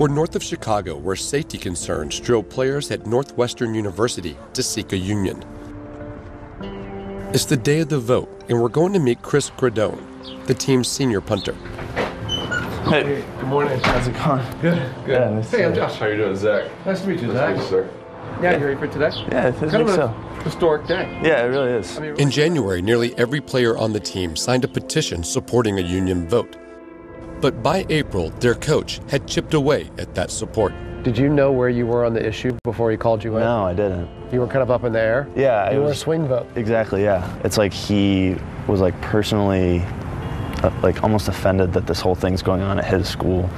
We're north of Chicago, where safety concerns drove players at Northwestern University to seek a union. It's the day of the vote, and we're going to meet Chris Gradone, the team's senior punter. Hey, good morning. How's it going? Good. Yeah, nice Hey, I'm Josh. How you doing, Zach? Nice to meet you, Zach. Nice sir. Yeah, you ready for today? Yeah, I think so. Historic day. Yeah, it really is. In January, nearly every player on the team signed a petition supporting a union vote. But by April, their coach had chipped away at that support. Did you know where you were on the issue before he called you in? No, I didn't. You were kind of up in the air? Yeah. You were a swing vote. Exactly, yeah. It's like he was like personally like almost offended that this whole thing's going on at his school.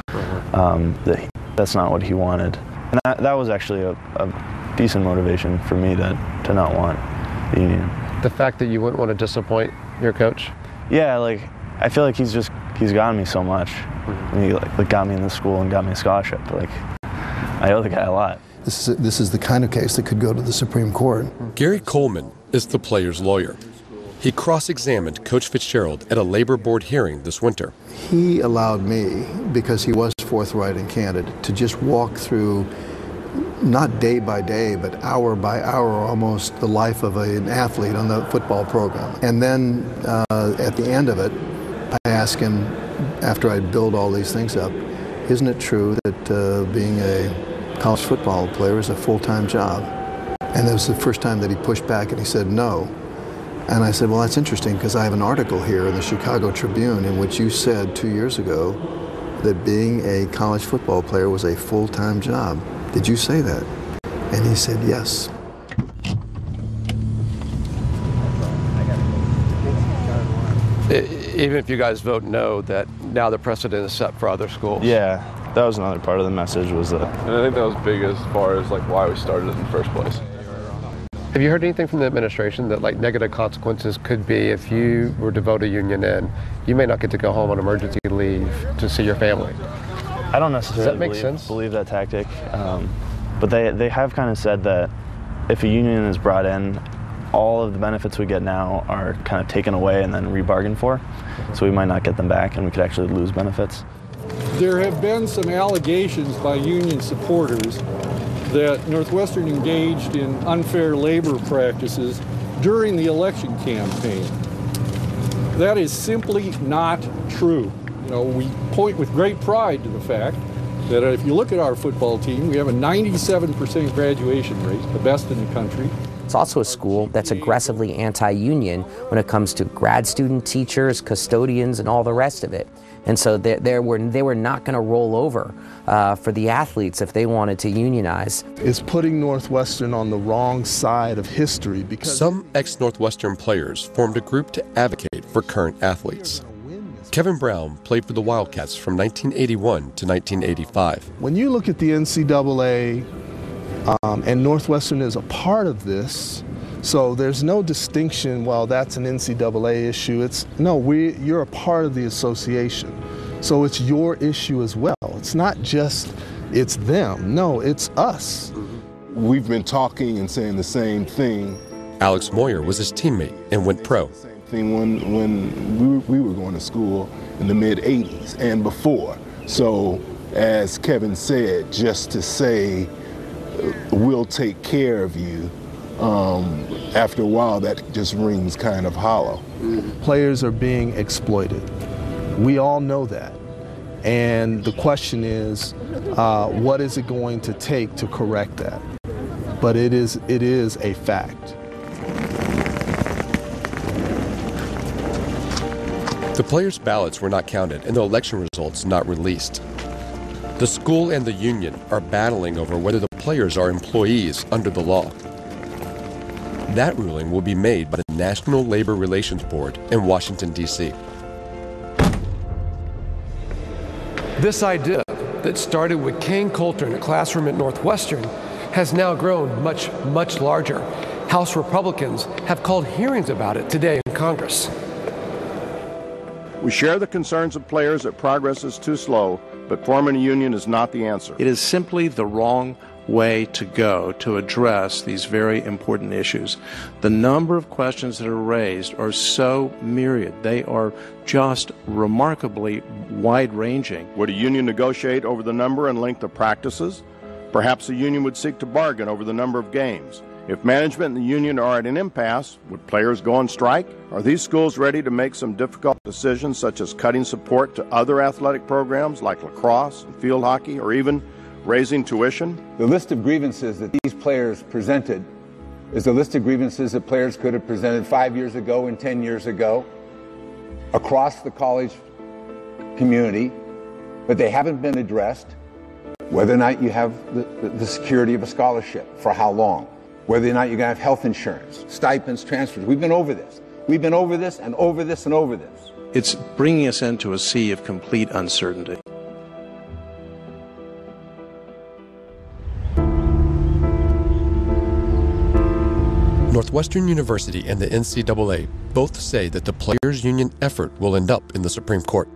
That's not what he wanted. And that was actually a decent motivation for me to not want the union. The fact that you wouldn't want to disappoint your coach? Yeah, like I feel like he's gotten me so much. He like got me in the school and got me a scholarship. Like I owe the guy a lot. This is the kind of case that could go to the Supreme Court. Gary Coleman is the player's lawyer. He cross-examined Coach Fitzgerald at a labor board hearing this winter. He allowed me, because he was forthright and candid, to just walk through, not day by day, but hour by hour, almost the life of an athlete on the football program. And then at the end of it, I asked him, after I'd built all these things up, isn't it true that being a college football player is a full-time job? And that was the first time that he pushed back and he said no. And I said, well, that's interesting, because I have an article here in the Chicago Tribune in which you said 2 years ago that being a college football player was a full-time job. Did you say that? And he said yes. Even if you guys vote no, that now the precedent is set for other schools. Yeah, that was another part of the message, was that. And I think that was big as far as like why we started it in the first place. Have you heard anything from the administration that like negative consequences could be if you were to vote a union in, you may not get to go home on emergency leave to see your family? I don't necessarily believe that tactic, but they have kind of said that if a union is brought in, all of the benefits we get now are kind of taken away and then rebargained for, so we might not get them back and we could actually lose benefits. There have been some allegations by union supporters that Northwestern engaged in unfair labor practices during the election campaign. That is simply not true. You know, we point with great pride to the fact that if you look at our football team, we have a 97% graduation rate, the best in the country. It's also a school that's aggressively anti-union when it comes to grad student teachers, custodians, and all the rest of it. And so they were not going to roll over for the athletes if they wanted to unionize. It's putting Northwestern on the wrong side of history because some ex-Northwestern players formed a group to advocate for current athletes. Kevin Brown played for the Wildcats from 1981 to 1985. When you look at the NCAA, and Northwestern is a part of this, so there's no distinction, well, that's an NCAA issue. It's, no, you're a part of the association. So it's your issue as well. It's not just, it's them. No, it's us. We've been talking and saying the same thing. Alex Moyer was his teammate and went pro. Same thing when we were going to school in the mid-'80s and before. So as Kevin said, just to say, we'll take care of you, after a while that just rings kind of hollow. Players are being exploited. We all know that. And the question is, what is it going to take to correct that? But it is a fact. The players' ballots were not counted and the election results not released. The school and the union are battling over whether the players are employees under the law. That ruling will be made by the National Labor Relations Board in Washington, D.C. This idea that started with Kane Coulter in a classroom at Northwestern has now grown much, much larger. House Republicans have called hearings about it today in Congress. We share the concerns of players that progress is too slow, but forming a union is not the answer. It is simply the wrong way to go to address these very important issues. The number of questions that are raised are so myriad. They are just remarkably wide-ranging. Would a union negotiate over the number and length of practices? Perhaps a union would seek to bargain over the number of games. If management and the union are at an impasse, would players go on strike? Are these schools ready to make some difficult decisions, such as cutting support to other athletic programs like lacrosse and field hockey, or even raising tuition? The list of grievances that these players presented is a list of grievances that players could have presented 5 years ago and 10 years ago across the college community, but they haven't been addressed. Whether or not you have the security of a scholarship, for how long, whether or not you're going to have health insurance, stipends, transfers. We've been over this. We've been over this and over this and over this. It's bringing us into a sea of complete uncertainty. Northwestern University and the NCAA both say that the players' union effort will end up in the Supreme Court.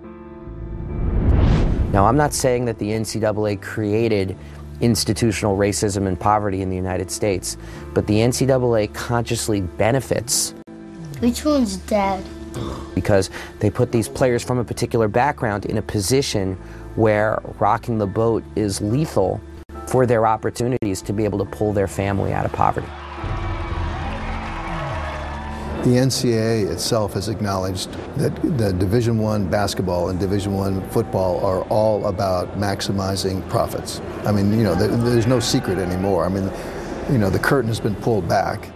Now, I'm not saying that the NCAA created institutional racism and poverty in the United States, but the NCAA consciously benefits. Which one's Dad? Because they put these players from a particular background in a position where rocking the boat is lethal for their opportunities to be able to pull their family out of poverty. The NCAA itself has acknowledged that the Division I basketball and Division I football are all about maximizing profits. I mean, you know, there's no secret anymore. I mean, you know, the curtain has been pulled back.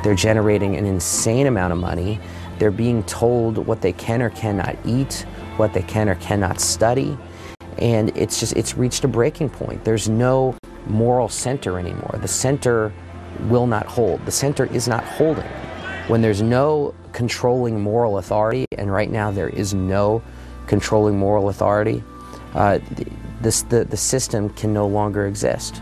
They're generating an insane amount of money. They're being told what they can or cannot eat, what they can or cannot study, and it's reached a breaking point. There's no moral center anymore. The center will not hold. The center is not holding. When there's no controlling moral authority, and right now there is no controlling moral authority, the system can no longer exist.